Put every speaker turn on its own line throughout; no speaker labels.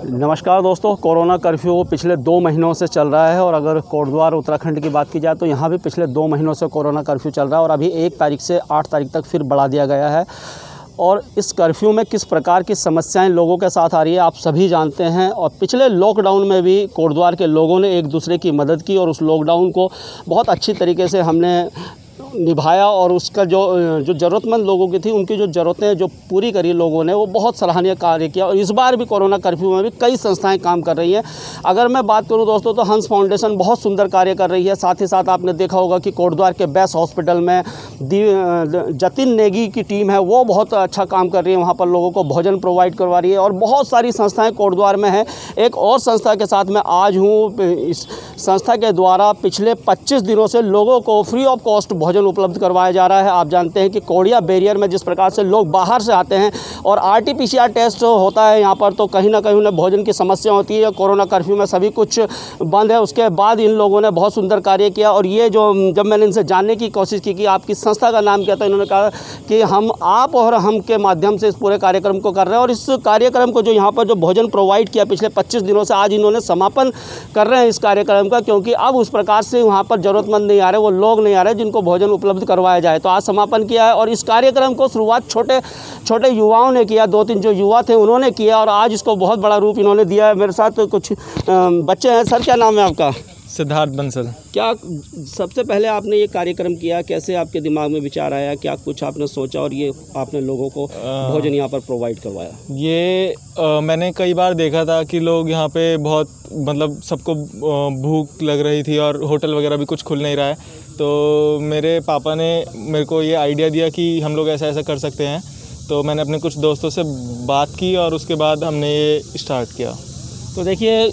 नमस्कार दोस्तों, corona curfew पिछले 2 महीनों से चल रहा है और अगर कोटद्वार उत्तराखंड की बात की जाए तो यहाँ भी पिछले 2 महीनों से कोरोना कर्फ्यू चल रहा है और अभी 1 तारीख से 8 तारीख तक फिर बढ़ा दिया गया है। और इस कर्फ्यू में किस प्रकार की समस्याएं लोगों के साथ आ रही है आप सभी जानते हैं। और पिछले लॉकडाउन में भी कोटद्वार के लोगों ने एक दूसरे की मदद की और उस लॉकडाउन को बहुत अच्छी तरीके से हमने निभाया और उसका जो ज़रूरतमंद लोगों की थी उनकी जो ज़रूरतें जो पूरी करी लोगों ने, वो बहुत सराहनीय कार्य किया। और इस बार भी कोरोना कर्फ्यू में भी कई संस्थाएं काम कर रही हैं। अगर मैं बात करूं दोस्तों तो हंस फाउंडेशन बहुत सुंदर कार्य कर रही है। साथ ही साथ आपने देखा होगा कि कोटद्वार के बेस्ट हॉस्पिटल में जतिन नेगी की टीम है, वो बहुत अच्छा काम कर रही है, वहाँ पर लोगों को भोजन प्रोवाइड करवा रही है और बहुत सारी संस्थाएँ कोटद्वार में हैं। एक और संस्था के साथ मैं आज हूँ। इस संस्था के द्वारा पिछले 25 दिनों से लोगों को फ्री ऑफ कॉस्ट भोजन उपलब्ध करवाया जा रहा है। आप जानते हैं कि कोड़िया बैरियर में जिस प्रकार से लोग बाहर से आते हैं और RT-PCR टेस्ट होता है यहाँ पर, तो कहीं ना कहीं उन्हें भोजन की समस्या होती है। कोरोना कर्फ्यू में सभी कुछ बंद है, उसके बाद इन लोगों ने बहुत सुंदर कार्य किया। और ये जो जब मैंने इनसे जानने की कोशिश की कि आपकी संस्था का नाम क्या था, इन्होंने कहा कि हम आप और हम के माध्यम से इस पूरे कार्यक्रम को कर रहे हैं। और इस कार्यक्रम को जो यहाँ पर जो भोजन प्रोवाइड किया पिछले 25 दिनों से, आज इन्होंने समापन कर रहे हैं इस कार्यक्रम का, क्योंकि अब उस प्रकार से वहाँ पर ज़रूरतमंद नहीं आ रहे, वो लोग नहीं आ रहे जिनको भोजन उपलब्ध करवाया जाए। तो आज समापन किया है और इस कार्यक्रम को शुरुआत छोटे छोटे युवाओं ने किया, 2-3 जो युवा थे उन्होंने किया और आज इसको बहुत बड़ा रूप इन्होंने दिया है। मेरे साथ कुछ बच्चे हैं। सर, क्या नाम है आपका?
सिद्धार्थ बंसल।
क्या सबसे पहले आपने ये कार्यक्रम किया, कैसे आपके दिमाग में विचार आया, क्या कुछ आपने सोचा और ये आपने लोगों को भोजन यहाँ पर प्रोवाइड करवाया?
ये मैंने कई बार देखा था कि लोग यहाँ पे बहुत मतलब सबको भूख लग रही थी और होटल वगैरह भी कुछ खुल नहीं रहा है। तो मेरे पापा ने मेरे को ये आइडिया दिया कि हम लोग ऐसा ऐसा कर सकते हैं। तो मैंने अपने कुछ दोस्तों से बात की और उसके बाद हमने ये स्टार्ट किया।
तो देखिए,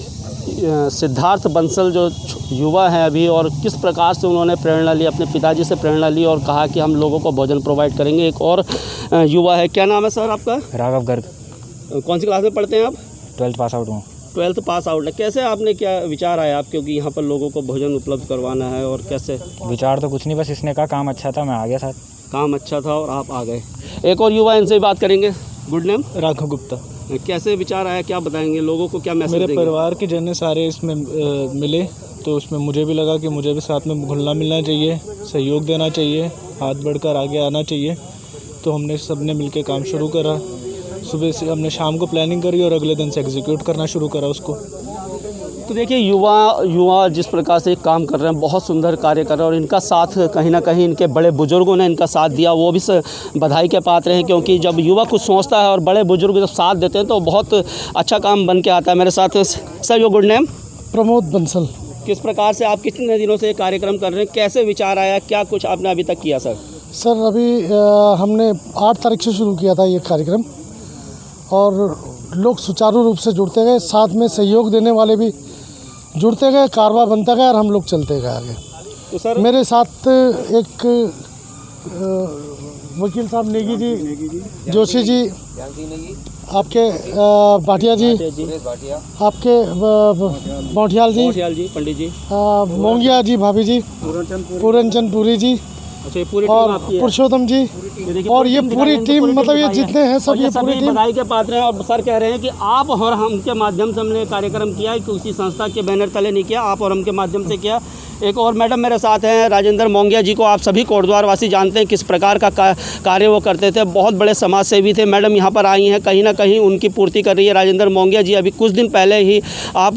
सिद्धार्थ बंसल जो युवा हैं अभी, और किस प्रकार से उन्होंने प्रेरणा ली, अपने पिताजी से प्रेरणा ली और कहा कि हम लोगों को भोजन प्रोवाइड करेंगे। एक और युवा है, क्या नाम है सर आपका?
राघव गर्ग।
कौन सी क्लास में पढ़ते हैं आप?
12th पास आउट हूँ।
12th पास आउट है। कैसे आपने, क्या विचार आया आप, क्योंकि यहाँ पर लोगों को भोजन उपलब्ध करवाना है, और कैसे?
विचार तो कुछ नहीं, बस इसने कहा काम अच्छा था, मैं आ गया साथ।
काम अच्छा था और आप आ गए। एक और युवा, इनसे बात करेंगे। Good name?
राघव गुप्ता।
कैसे विचार आया, क्या बताएंगे लोगों को, क्या मैसेज
मेरे
देंगे?
परिवार के जन सारे इसमें मिले, तो उसमें मुझे भी लगा कि मुझे भी साथ में घुलना मिलना चाहिए, सहयोग देना चाहिए, हाथ बढ़कर आगे आना चाहिए। तो हमने सबने मिलकर काम शुरू करा। सुबह से हमने शाम को प्लानिंग करी और अगले दिन से एग्जीक्यूट करना शुरू करा उसको।
तो देखिए, युवा जिस प्रकार से काम कर रहे हैं, बहुत सुंदर कार्य कर रहे हैं और इनका साथ कहीं ना कहीं इनके बड़े बुजुर्गों ने इनका साथ दिया, वो भी बधाई के पात्र हैं। क्योंकि जब युवा कुछ सोचता है और बड़े बुजुर्ग जब साथ देते हैं तो बहुत अच्छा काम बन के आता है। मेरे साथ sir, your good name?
Pramod Bansal.
किस प्रकार से आप कितने दिनों से ये कार्यक्रम कर रहे हैं, कैसे विचार आया, क्या कुछ आपने अभी तक किया?
सर अभी हमने 8 तारीख से शुरू किया था ये कार्यक्रम और लोग सुचारू रूप से जुड़ते गए, साथ में सहयोग देने वाले भी जुड़ते गए, कारवा बनता गया और हम लोग चलते गए आगे।
तो सर,
मेरे साथ एक वकील साहब नेगी जी, जोशी जी, आपके भाटिया जी, आपके मोठियाल जी, पंडित जी, मोंगिया जी, भाभी जी, पूरनचंद पुरी जी, और पुरुषोत्तम जी, और ये पूरी टीम, मतलब ये जितने हैं सब, ये पूरी टीम
बधाई के पात्र हैं। और सर कह रहे हैं कि आप और हम के माध्यम से हमने कार्यक्रम किया है, किसी संस्था के बैनर तले नहीं किया, आप और हम के माध्यम से किया। एक और मैडम मेरे साथ हैं, राजेंद्र मोंगिया जी को आप सभी कोटद्वार वासी जानते हैं किस प्रकार का कार्य वो करते थे, बहुत बड़े समाज सेवी थे। मैडम यहाँ पर आई हैं, कहीं ना कहीं उनकी पूर्ति कर रही है राजेंद्र मोंगिया जी। अभी कुछ दिन पहले ही आप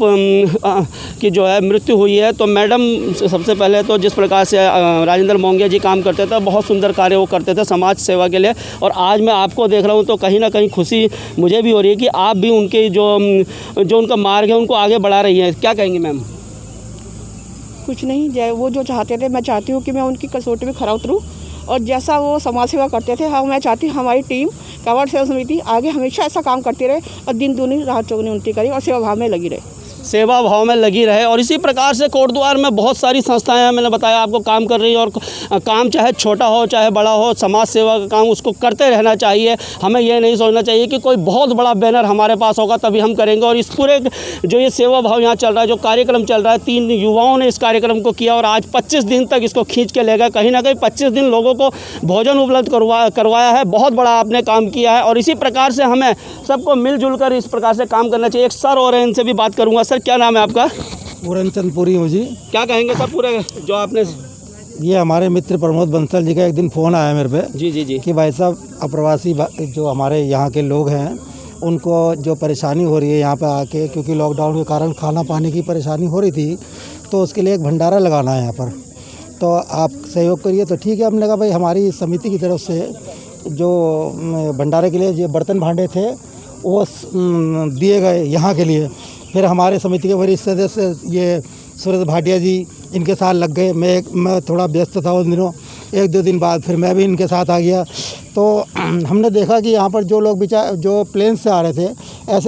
की जो है मृत्यु हुई है। तो मैडम, सबसे पहले तो जिस प्रकार से राजेंद्र मोंगिया जी काम करते थे, बहुत सुंदर कार्य वो करते थे समाज सेवा के लिए। और आज मैं आपको देख रहा हूँ तो कहीं ना कहीं खुशी मुझे भी हो रही है कि आप भी उनके जो उनका मार्ग है उनको आगे बढ़ा रही हैं। क्या कहेंगे मैम?
कुछ नहीं, वो जो चाहते थे, मैं चाहती हूँ कि मैं उनकी कसौटी में खरा उतरूँ और जैसा वो समाज सेवा करते थे, हाँ, मैं चाहती हूँ हमारी टीम कांवड़ सेवा समिति आगे हमेशा ऐसा काम करती रहे और दिन दूनी रात चौगुनी उन्नति करे और सेवा भाव में लगी रहे।
सेवा भाव में लगी रहे। और इसी प्रकार से कोटद्वार में बहुत सारी संस्थाएं हैं, मैंने बताया आपको, काम कर रही है। और काम चाहे छोटा हो चाहे बड़ा हो, समाज सेवा का काम उसको करते रहना चाहिए। हमें ये नहीं सोचना चाहिए कि कोई बहुत बड़ा बैनर हमारे पास होगा तभी हम करेंगे। और इस पूरे जो ये सेवा भाव यहाँ चल रहा है, जो कार्यक्रम चल रहा है, 3 युवाओं ने इस कार्यक्रम को किया और आज 25 दिन तक इसको खींच के ले गए। कहीं ना कहीं 25 दिन लोगों को भोजन उपलब्ध करवाया है। बहुत बड़ा आपने काम किया है और इसी प्रकार से हमें सबको मिलजुल कर इस प्रकार से काम करना चाहिए। एक सर और हैं, इनसे भी बात करूँगा। सर, क्या नाम है आपका?
पूरनचंद पुरी हूँ जी।
क्या कहेंगे सर पूरे जो आपने?
ये हमारे मित्र प्रमोद बंसल जी का एक दिन फ़ोन आया मेरे पे
जी
कि भाई साहब अप्रवासी जो हमारे यहाँ के लोग हैं उनको जो परेशानी हो रही है यहाँ पे आके, क्योंकि लॉकडाउन के कारण खाना पानी की परेशानी हो रही थी, तो उसके लिए एक भंडारा लगाना है यहाँ पर, तो आप सहयोग करिए। तो ठीक है, हमने कहा भाई हमारी समिति की तरफ से जो भंडारे के लिए जो बर्तन भांडे थे वो दिए गए यहाँ के लिए। फिर हमारे समिति के वरिष्ठ सदस्य ये सूरज भाटिया जी इनके साथ लग गए। मैं थोड़ा व्यस्त था उन दिनों, 1-2 दिन बाद फिर मैं भी इनके साथ आ गया। तो हमने देखा कि यहाँ पर जो लोग जो प्लेन से आ रहे थे,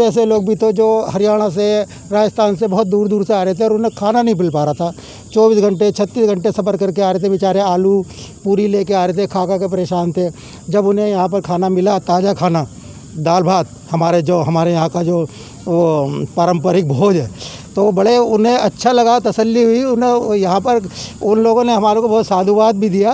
ऐसे लोग भी तो जो हरियाणा से, राजस्थान से बहुत दूर दूर से आ रहे थे और उन्हें खाना नहीं मिल पा रहा था। 24 घंटे 36 घंटे सफ़र करके आ रहे थे बेचारे, आलू पूरी लेके आ रहे थे, खा के परेशान थे। जब उन्हें यहाँ पर खाना मिला, ताज़ा खाना, दाल भात, हमारे यहाँ का जो वो पारंपरिक भोज है, तो बड़े उन्हें अच्छा लगा, तसल्ली हुई। उन्हें यहाँ पर उन लोगों ने हमारे को बहुत साधुवाद भी दिया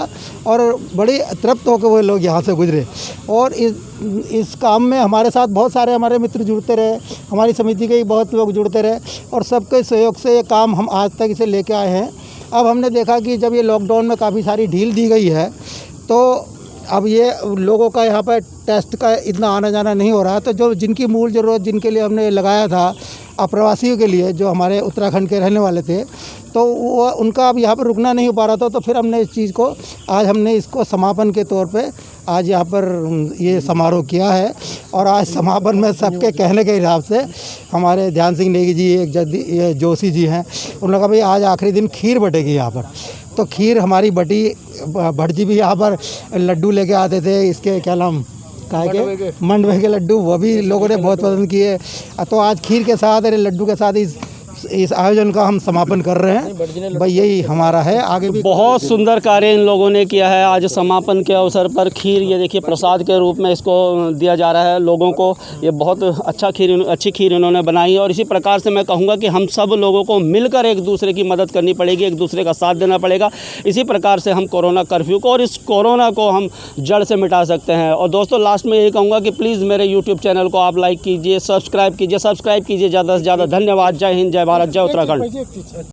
और बड़ी तृप्त होकर वो लोग यहाँ से गुजरे। और इस काम में हमारे साथ बहुत सारे हमारे मित्र जुड़ते रहे, हमारी समिति के बहुत लोग जुड़ते रहे और सबके सहयोग से ये काम हम आज तक इसे लेके आए हैं। अब हमने देखा कि जब ये लॉकडाउन में काफ़ी सारी ढील दी गई है, तो अब ये लोगों का यहाँ पर टेस्ट का इतना आना जाना नहीं हो रहा, तो जो जिनकी मूल ज़रूरत, जिनके लिए हमने लगाया था, अप्रवासियों के लिए जो हमारे उत्तराखंड के रहने वाले थे, तो वो उनका अब यहाँ पर रुकना नहीं हो पा रहा था। तो फिर हमने इस चीज़ को हमने इसको समापन के तौर पे आज यहाँ पर ये समारोह किया है। और आज समापन में सबके कहने के हिसाब से हमारे ध्यान सिंह नेगी जी, एक जोशी जी हैं, उन्होंने कहा भाई आज आखिरी दिन खीर बटेगी यहाँ पर। तो खीर हमारी बटी। भट्ट जी भी यहाँ पर लड्डू लेके आते थे, इसके क्या नाम के मंडवे के लड्डू, वो भी लोगों ने बहुत पसंद किए। तो आज खीर के साथ, लड्डू के साथ इस आयोजन का हम समापन कर रहे हैं। भाई यही हमारा है। आगे भी
बहुत सुंदर कार्य इन लोगों ने किया है। आज समापन के अवसर पर खीर, ये देखिए प्रसाद के रूप में इसको दिया जा रहा है लोगों को। ये बहुत अच्छी खीर इन्होंने बनाई है। और इसी प्रकार से मैं कहूँगा कि हम सब लोगों को मिलकर एक दूसरे की मदद करनी पड़ेगी, एक दूसरे का साथ देना पड़ेगा। इसी प्रकार से हम कोरोना कर्फ्यू को और इस कोरोना को हम जड़ से मिटा सकते हैं। और दोस्तों, लास्ट में यही कहूँगा कि प्लीज़ मेरे यूट्यूब चैनल को आप लाइक कीजिए, सब्सक्राइब कीजिए ज़्यादा से ज़्यादा। धन्यवाद। जय हिंद, जय भारत, जय उत्तराखंड।